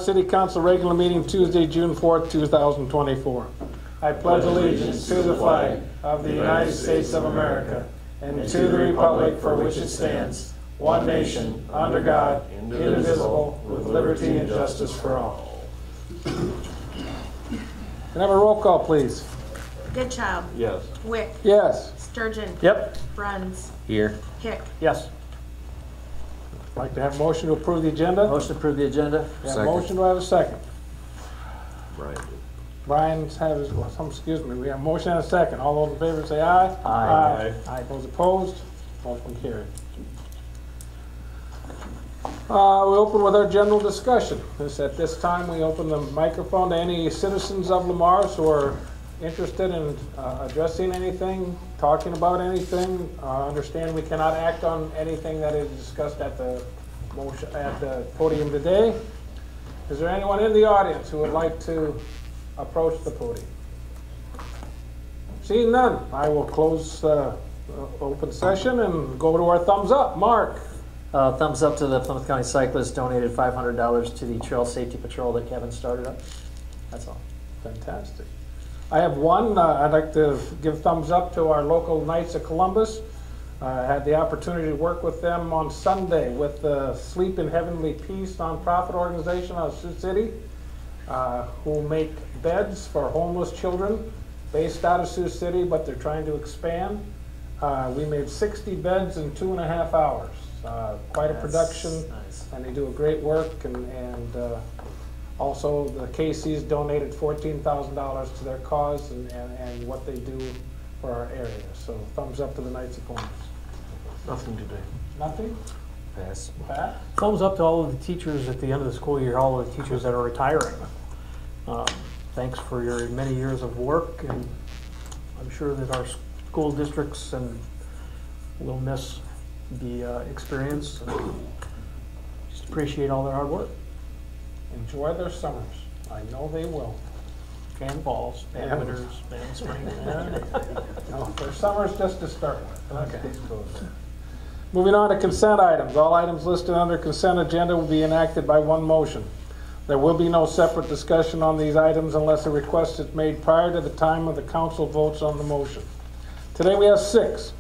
City Council regular meeting Tuesday, June 4th, 2024. I pledge allegiance to the flag of the United States of America and to the republic for which it stands, one nation, under God, indivisible, with liberty and justice for all. Can I have a roll call, please? Goodchild. Yes. Wick. Yes. Sturgeon. Yep. Bruns. Here. Hick. Yes. I'd like to have a motion to approve the agenda. Motion to approve the agenda. We have a motion, do I have a second? Brian. Brian's have his, excuse me, we have a motion and a second. All those in favor say aye. Aye. Aye. Those opposed? Motion carried. We open with our general discussion. At this time, we open the microphone to any citizens of Le Mars who are interested in addressing anything, talking about anything. Understand we cannot act on anything that is discussed at the podium today. Is there anyone in the audience who would like to approach the podium? Seeing none, I will close the open session and go to our thumbs up. Mark. Thumbs up to the Plymouth County Cyclists donated $500 to the Trail Safety Patrol that Kevin started up. That's all. Fantastic. I have one. I'd like to give thumbs up to our local Knights of Columbus. I had the opportunity to work with them on Sunday with the Sleep in Heavenly Peace nonprofit organization out of Sioux City, who make beds for homeless children based out of Sioux City, but they're trying to expand. We made 60 beds in 2.5 hours. Quite a production, nice. And they do a great work. And also the Casey's donated $14,000 to their cause and what they do for our area. So thumbs up to the Knights of Columbus. Nothing today. Nothing? Pass. Pat? Thumbs up to all of the teachers at the end of the school year, all of the teachers that are retiring. Thanks for your many years of work, and I'm sure that our school districts and will miss the experience. And just appreciate all their hard work. Enjoy their summers. I know they will. And falls, and Yeah. winters, and spring. No, their summer's just to start with. Okay. Moving on to consent items. All items listed under consent agenda will be enacted by one motion. There will be no separate discussion on these items unless a request is made prior to the time of the council votes on the motion. Today we have 6.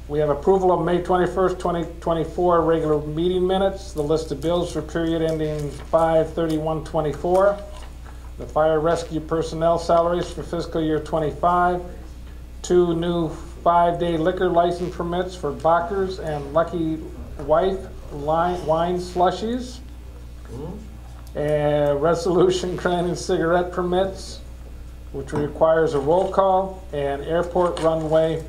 We have approval of May 21st, 2024 regular meeting minutes, the list of bills for period ending 5/31/24, the fire rescue personnel salaries for fiscal year 25, 2 new 5-day liquor license permits for Bachers and Lucky Wife wine slushies, a resolution granting cigarette permits, which requires a roll call, and airport runway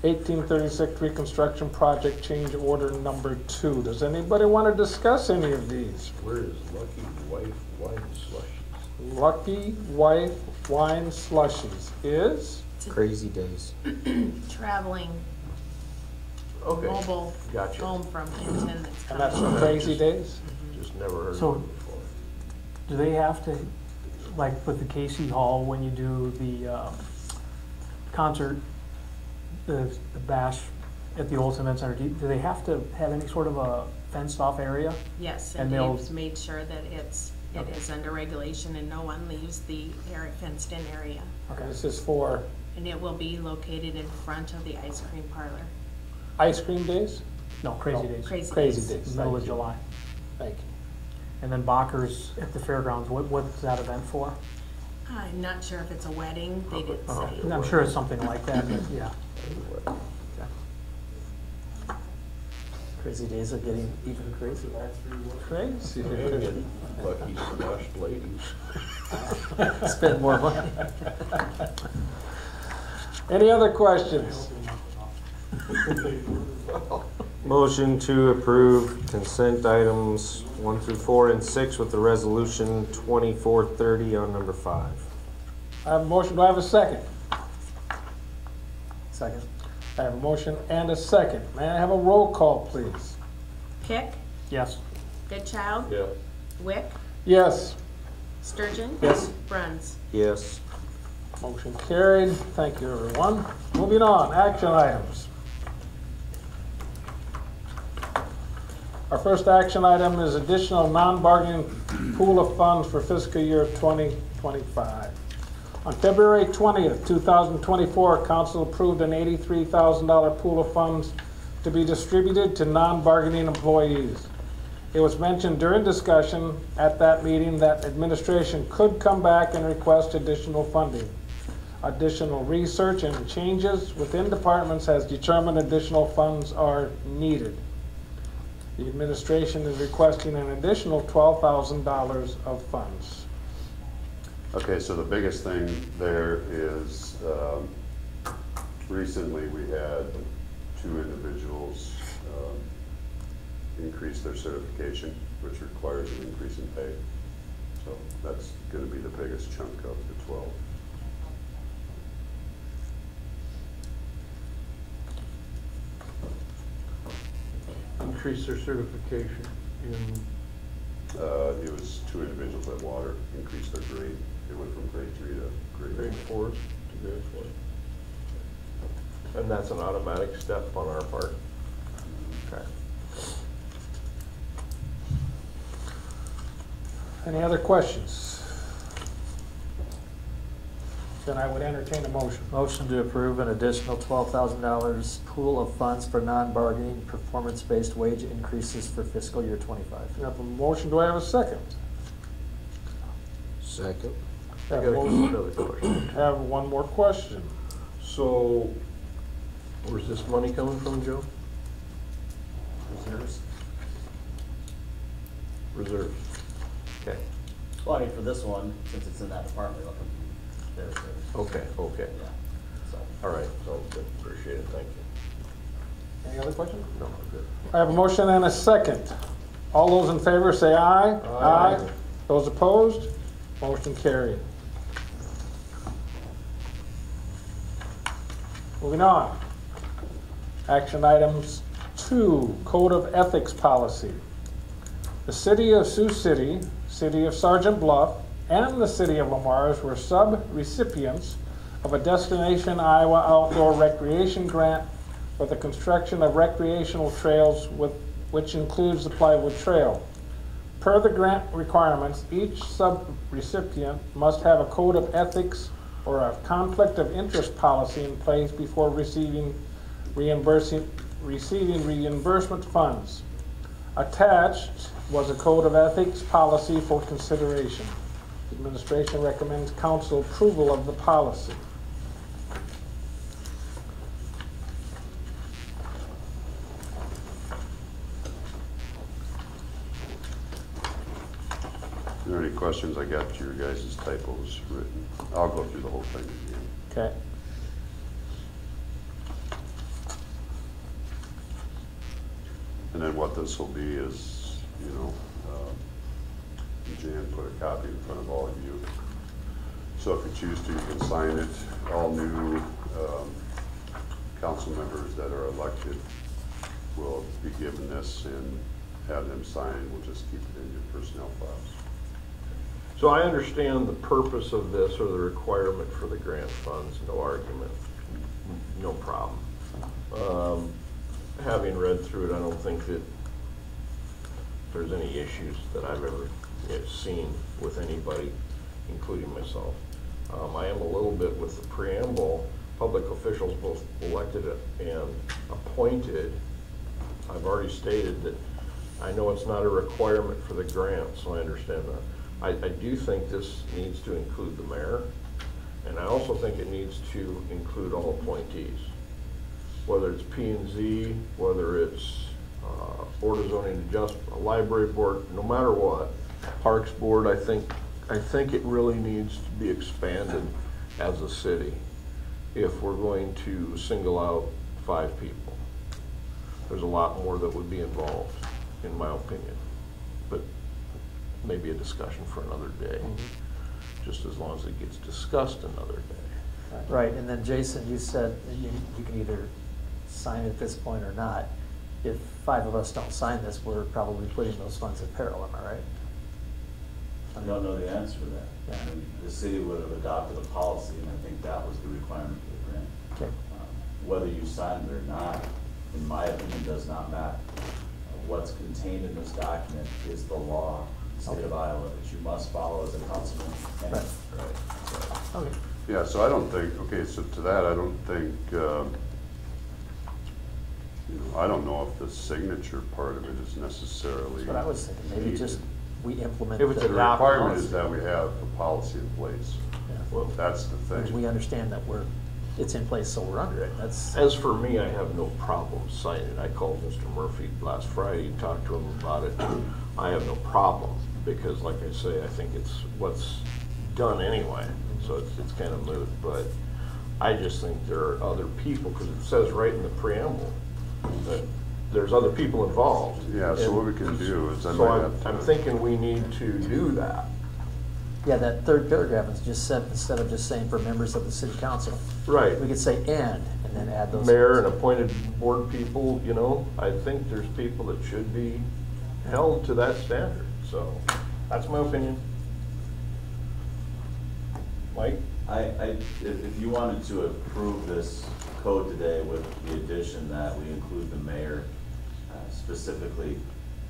1836 reconstruction project change order number 2. Does anybody want to discuss any of these? Where is Lucky Wife Wine Slushies? Lucky Wife wine slushies is Crazy Days. Traveling Okay. mobile Gotcha. home from Hinton. and that's from Crazy Days. Just never heard So- of it before. Do they have to, like with the Casey Hall, when you do the concert, the bash at the Old Event Center, do they have to have any sort of a fenced off area? Yes, And and they'll- Dave's made sure that it is under regulation and no one leaves the fenced in area. Okay. This is for And it will be located in front of the ice cream parlor. ice cream days? No, Crazy No. Days, Crazy Crazy Days. Days. middle Thank of you. July. Thank you. And then Bachers at the fairgrounds, what's that event for? I'm not sure if it's a wedding, they didn't Oh. say. I'm sure it's something like that, but yeah. Anyway. Crazy days are getting even crazier. Crazy. And Lucky Slushed Ladies. Spend more money. Any other questions? Motion to approve consent items 1 through 4 and 6 with the resolution 2430 on number 5. I have a motion. Do I have a second? Second. I have a motion and a second. May I have a roll call, please? Pick, Yes. Goodchild, Yeah. Wick, Yes. Sturgeon. Yes. Bruns. Yes. Motion carried. Thank you, everyone. Moving on, action items. Our first action item is additional non-bargaining pool of funds for fiscal year 2025. On February 20th, 2024, council approved an $83,000 pool of funds to be distributed to non-bargaining employees. It was mentioned during discussion at that meeting that administration could come back and request additional funding. Additional research and changes within departments has determined additional funds are needed. The administration is requesting an additional $12,000 of funds. Okay, so the biggest thing there is, recently we had 2 individuals increase their certification, which requires an increase in pay. So that's gonna be the biggest chunk of the 12. Increase their certification in, It was 2 individuals that water increased their grade. They went from grade 3 to grade grade 4 to grade 4. And that's an automatic step on our part. Okay. Any other questions? Then I would entertain a motion. Motion to approve an additional $12,000 pool of funds for non-bargaining performance-based wage increases for fiscal year '25. I have a motion, do I have a second? Second. I Have got a motion. another question. Have one more question. So, where's this money coming from, Joe? Reserves. Reserves. Okay, Well, I mean, for this one, since it's in that department, there's, okay, okay. yeah, so. All right, sounds good. Appreciate it, thank you. Any other questions? No, I'm good. I have a motion and a second. All those in favor say aye. Aye. Those opposed? Motion carried. Moving on. Action items 2, Code of Ethics Policy. The City of Sioux City, City of Sergeant Bluff, and the City of Lamarge were sub-recipients of a Destination Iowa Outdoor Recreation Grant for the construction of recreational trails which includes the Plywood Trail. Per the grant requirements, each sub-recipient must have a code of ethics or a conflict of interest policy in place before receiving reimbursement funds. Attached was a code of ethics policy for consideration. The administration recommends council approval of the policy. If there are any questions, I got your guys' typos written. I'll go through the whole thing again. Okay. And then what this will be is, you know, Jan put a copy in front of all of you. So if you choose to, you can sign it. All new council members that are elected will be given this and have them sign. We'll just keep it in your personnel files. So I understand the purpose of this or the requirement for the grant funds, no argument, no problem. Having read through it, I don't think that there's any issues that I've ever seen with anybody, including myself. I am a little bit with the preamble. Public officials, both elected and appointed, I've already stated that I know it's not a requirement for the grant, so I understand that. I do think this needs to include the mayor, and I also think it needs to include all appointees, whether it's P&Z, whether it's Board of Zoning Adjustment, Library Board, no matter what. Parks Board, I think it really needs to be expanded as a city if we're going to single out 5 people. There's a lot more that would be involved, in my opinion, but maybe a discussion for another day, just as long as it gets discussed another day. Right, and then Jason, you said you can either sign at this point or not. If 5 of us don't sign this, we're probably putting those funds in peril, am I right? I don't know the answer to that. Yeah. I mean, the city would have adopted a policy, and I think that was the requirement for the grant. Okay. Whether you sign it or not, in my opinion, does not matter. what's contained in this document is the law, state of Iowa, that you must follow as a councilman. And- Right. Okay. Yeah, so I don't think, okay, so to that, I don't think, I don't know if the signature part of it is necessarily. That's what I was thinking, maybe just we implement. If it's the- The adopt requirement policy. is that we have a policy in place. Yeah. Well, That's the Which we thing. understand that it's in place, so we're under it, that's. as for me, I have no problem signing it. I called Mr. Murphy last Friday, talked to him about it. I have no problem, because like I say, I think it's what's done anyway, so it's kind of moot. But I just think there are other people, because it says right in the preamble that there's other people involved. Yeah, so what we And can do is I so might have to. I'm thinking we need to do that. Yeah, that third paragraph is just said, instead of just saying for members of the city council, Right. we could say and then add those. Mayor and appointed board people, you know, I think there's people that should be held to that standard. So that's my opinion. Mike? If you wanted to approve this code today with the addition that we include the mayor specifically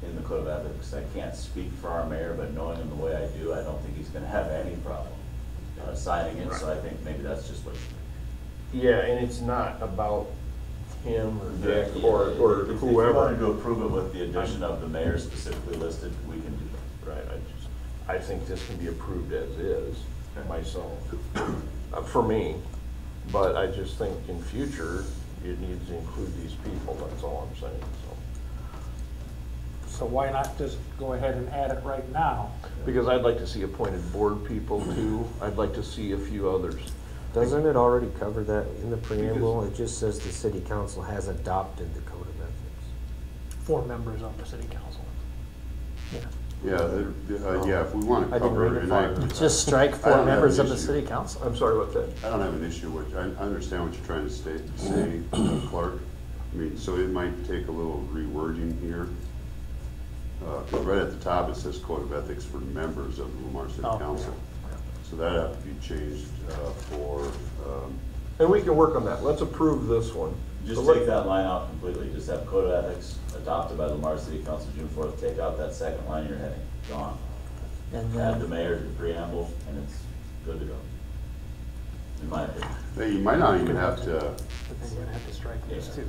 in the code of ethics, I can't speak for our mayor, but knowing him the way I do, I don't think he's gonna have any problem signing it, so I think maybe that's just what you. Yeah, and it's not about him or Dick Yeah, or If you wanted to whoever. approve it with the addition of the mayor specifically listed, we can do that. Right, I think this can be approved as is, myself, for me. But I just think in future, it needs to include these people, that's all I'm saying, so. So why not just go ahead and add it right now? Because I'd like to see appointed board people too. I'd like to see a few others. Doesn't it already cover that in the preamble? It just says the city council has adopted the code of ethics. 4 members of the city council. Yeah, if we want I to didn't read cover, it and fine. Just strike I 4 don't have members an of the issue. city council. I'm sorry about that. I don't have an issue with, I understand what you're trying to say, Clark. I mean, so it might take a little rewording here. 'Cause right at the top, it says Code of Ethics for members of the Lamar City Oh, Council. So that have to be changed for, And we can work on that. Let's approve this one. Just So take that line out completely, just have code of ethics adopted by the Lamar City Council June 4th, take out that second line you're heading, gone. And Add the then, mayor's preamble, and it's good to go. In my opinion. hey, you might not even have to, But then you're gonna have to strike this too.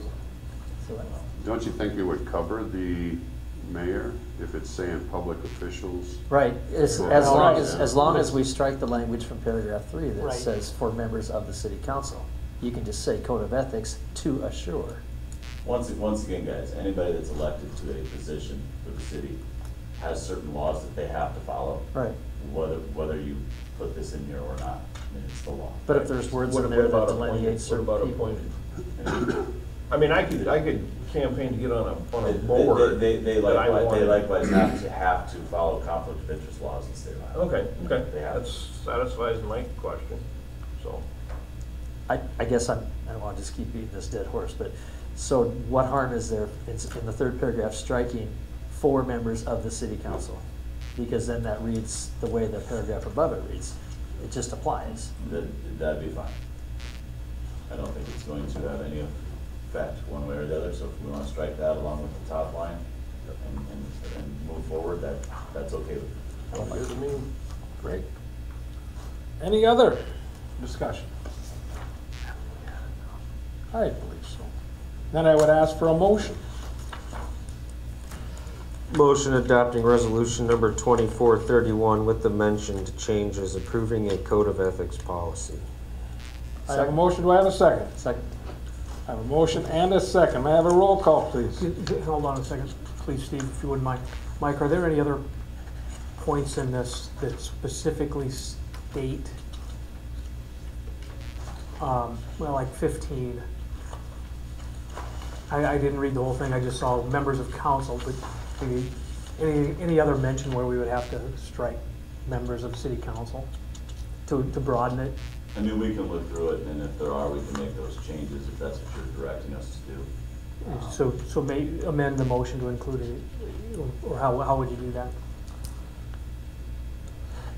so don't you think it would cover the mayor if it's saying public officials? right, as Well, long right. as long as we strike the language from paragraph 3 that Right. says for members of the city council, you can just say code of ethics to assure. Once again, guys, anybody that's elected to a position for the city has certain laws that they have to follow. Right. Whether you put this in here or not, I mean, it's the law. But if there's words What in what there that about delineate appointed? What certain about people. appointed? I mean, I could campaign to get on a board. They that I wanted. likewise have to follow conflict of interest laws in the state of Iowa. Okay, They okay. have. That satisfies my question, so. I guess I don't want to just keep beating this dead horse, but, so what harm is there in the third paragraph striking 4 members of the city council? Because then that reads the way the paragraph above it reads. It just applies. That'd be fine. I don't think it's going to have any effect one way or the other, so if we want to strike that along with the top line and move forward, that's okay with me. Sounds good to me. Great. Any other discussion? I believe so. Then I would ask for a motion. Motion adopting resolution number 2431 with the mentioned changes, approving a code of ethics policy. I have a motion, do I have a second? Second. I have a motion and a second. May I have a roll call, please? Hold on a second, please, Steve, if you wouldn't mind. Mike, are there any other points in this that specifically state, well, like 15? I didn't read the whole thing, I just saw members of council, but any other mention where we would have to strike members of city council to broaden it? I mean, we can look through it, and if there are, we can make those changes if that's what you're directing us to do. So may amend the motion to include it, or how would you do that?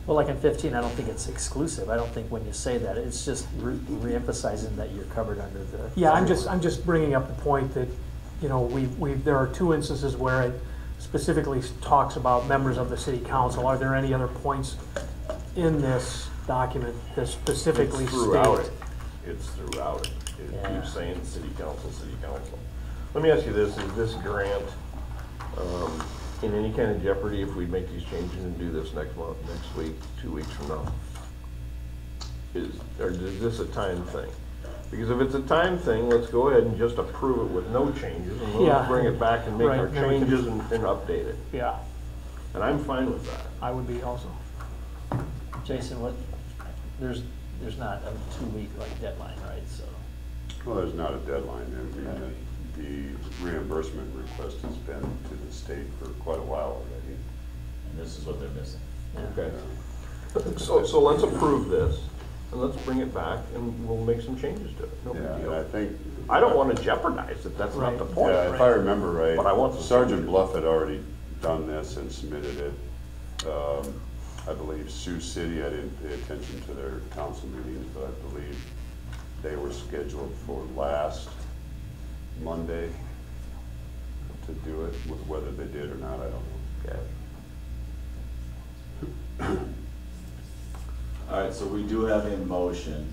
Well, like in 15, I don't think it's exclusive. I don't think when you say that, it's just re-emphasizing that you're covered under the. Yeah, I'm just bringing up the point that you know, there are two instances where it specifically talks about members of the city council. Are there any other points in this document that specifically It's throughout state? it. It's throughout it. It Yeah. keeps saying city council, city council. Let me ask you this, is this grant, in any kind of jeopardy if we make these changes and do this next month, next week, 2 weeks from now? Or is this a time thing? Because if it's a time thing, let's go ahead and just approve it with no changes, and we'll Yeah. bring it back and make Right, our then we can- changes and update it. Yeah, And I'm fine with that. I would be also. Jason, there's not a 2-week like deadline, right, so. Well, there's not a deadline. I mean, the reimbursement request has been to the state for quite a while already. And this is what they're missing. Okay. So let's approve this, and let's bring it back, and we'll make some changes to it. No Yeah, big and deal. I think. I don't want to jeopardize it, that's not the Right. point. Yeah, if I remember right. But I want some Sergeant changes. Bluff had already done this and submitted it. I believe Sioux City, I didn't pay attention to their council meetings, but I believe they were scheduled for last Monday to do it. Whether they did or not, I don't know. Okay. All right, so we do have a motion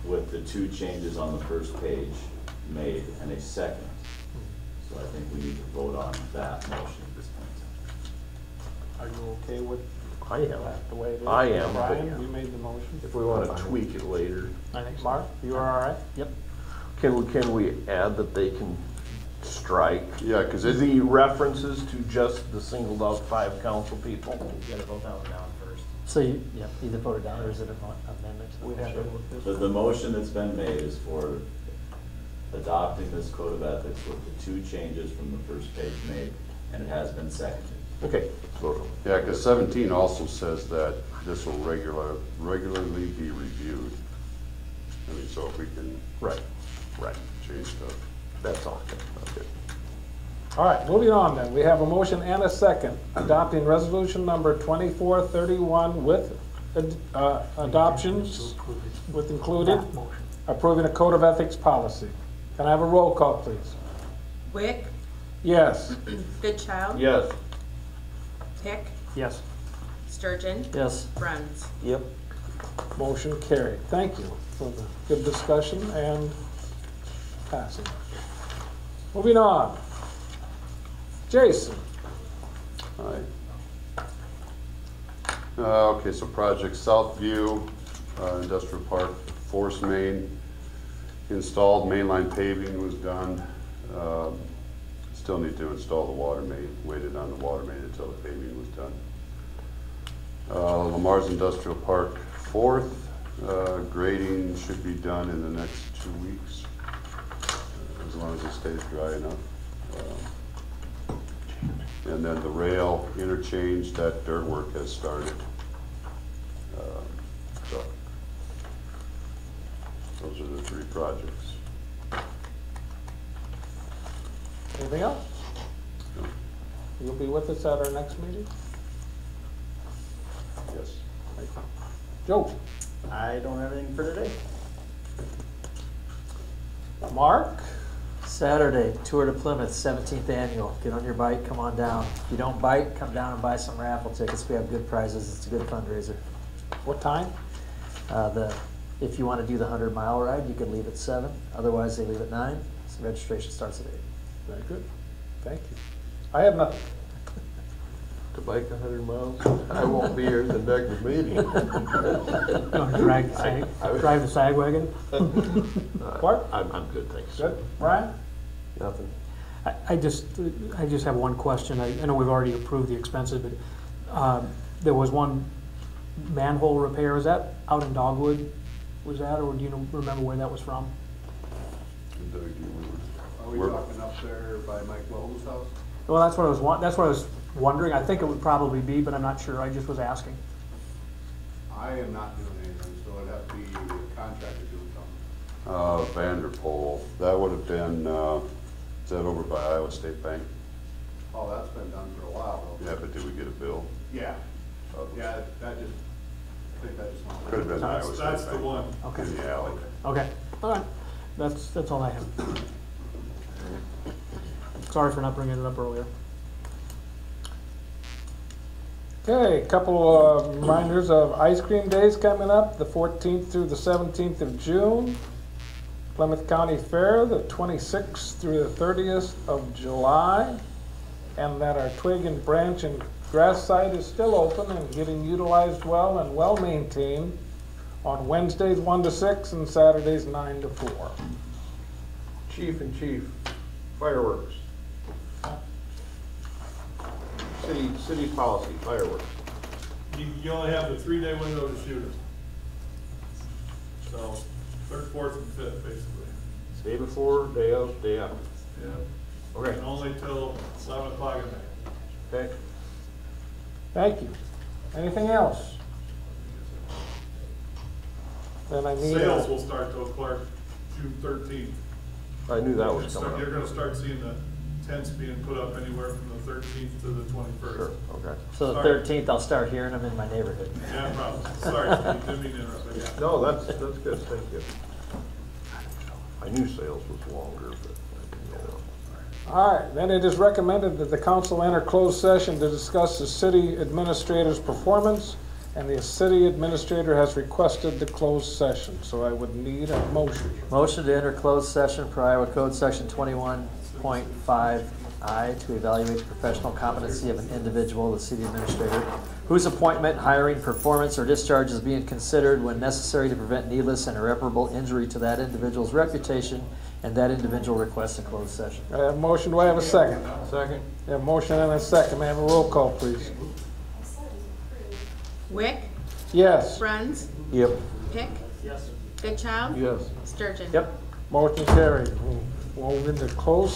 with the 2 changes on the first page made and a second. So I think we need to vote on that motion at this point. Are you okay with I am. that, the way it is? I am, Brian, but- you made the motion. If we want to tweak it later, I think so. Mark, you are all right? Yep. can we add that they can strike Yeah, because it, the references to just the singled out 5 council people? You gotta vote that one down first. So you, yeah, either vote it down or is it an amendment? We'd have to look this. The motion that's been made is for adopting this code of ethics with the 2 changes from the first page made, and it has been seconded. Okay, let's vote on it. yeah, because 17 also says that this will regularly be reviewed. I mean, so if we can Right. change stuff. That's all. Okay. All right, moving on then. We have a motion and a second adopting resolution number 2431 with adoptions, with included, That motion. approving a code of ethics policy. Can I have a roll call, please? Wick, Yes. Goodchild. Yes. Pick, Yes. Sturgeon, Yes. Bruns. Yep. Motion carried. Thank you for the good discussion and passing. Moving on. Jason. All right. Okay, so project Southview, Industrial Park, Force Main, installed, mainline paving was done. Still need to install the water main, waited on the water main until the paving was done. Lamar's Industrial Park, 4th, grading should be done in the next 2 weeks, as long as it stays dry enough. And then the rail interchange, that dirt work has started. So those are the 3 projects. Anything else? No. You'll be with us at our next meeting? Yes. Joe? I don't have anything for today. Mark? Saturday, Tour de Plymouth, 17th annual. Get on your bike, come on down. If you don't bike, come down and buy some raffle tickets. We have good prizes. It's a good fundraiser. What time? If you want to do the 100-mile ride, you can leave at 7. Otherwise, they leave at 9. So registration starts at 8. Very good. Thank you. I have nothing. To bike 100 miles, I won't be here at the next meeting. Drive the sag wagon? Bart? I'm good, thanks. Good. Brian? Nothing. I just have one question. I know we've already approved the expenses, but there was one manhole repair. Is that out in Dogwood? Was that, or do you remember where that was from? Doug, do you remember? Are we talking up there by Mike Lowe's house? Well, that's what I was wondering. I think it would probably be, but I'm not sure. I just was asking. I am not doing anything, so it'd have to be the contractor doing something. Vanderpool, that would have been, is that over by Iowa State Bank? Oh, that's been done for a while though. Yeah, but did we get a bill? Yeah, yeah, that just, I think that just went. Could have been Iowa State Bank. That's the one. Okay. In the alley. Okay. All right. That's all I have. Sorry for not bringing it up earlier. Okay, a couple of reminders of ice cream days coming up, the 14th through the 17th of June. Plymouth County Fair, the 26th through the 30th of July. And that our twig and branch and grass site is still open and getting utilized well and well maintained on Wednesdays 1 to 6 and Saturdays 9 to 4. Chief and chief, fireworks. City policy, fireworks. You only have a 3-day window to shoot it. So, 3rd, 4th, and 5th, basically. Day before, day of, day after. Yeah. Okay. And only till 7 o'clock at night. Okay. Thank you. Anything else? Then I need Sales will start though, Clark, June 13th. I knew that was coming You're up. gonna start seeing the tents being put up anywhere from the 13th to the 21st. Sure, okay. So the Sorry. 13th, I'll start hearing them in my neighborhood. Yeah, probably. Sorry, Steve, didn't mean to interrupt. Yeah. No, that's good, thank you. I knew sales was longer, but I didn't know. All right, then it is recommended that the council enter closed session to discuss the city administrator's performance, and the city administrator has requested the closed session, so I would need a motion. Motion to enter closed session per Iowa Code Section 21.5I to evaluate the professional competency of an individual, the city administrator, whose appointment, hiring, performance, or discharge is being considered when necessary to prevent needless and irreparable injury to that individual's reputation, and that individual requests a closed session. I have a motion, do I have a second? Second? I have a motion and a second, may I have a roll call, please? Wick, Yes. Bruns, Yep. Pick. Yes. Goodchild. Yes. Sturgeon. Yep. Motion carried. We'll move into closed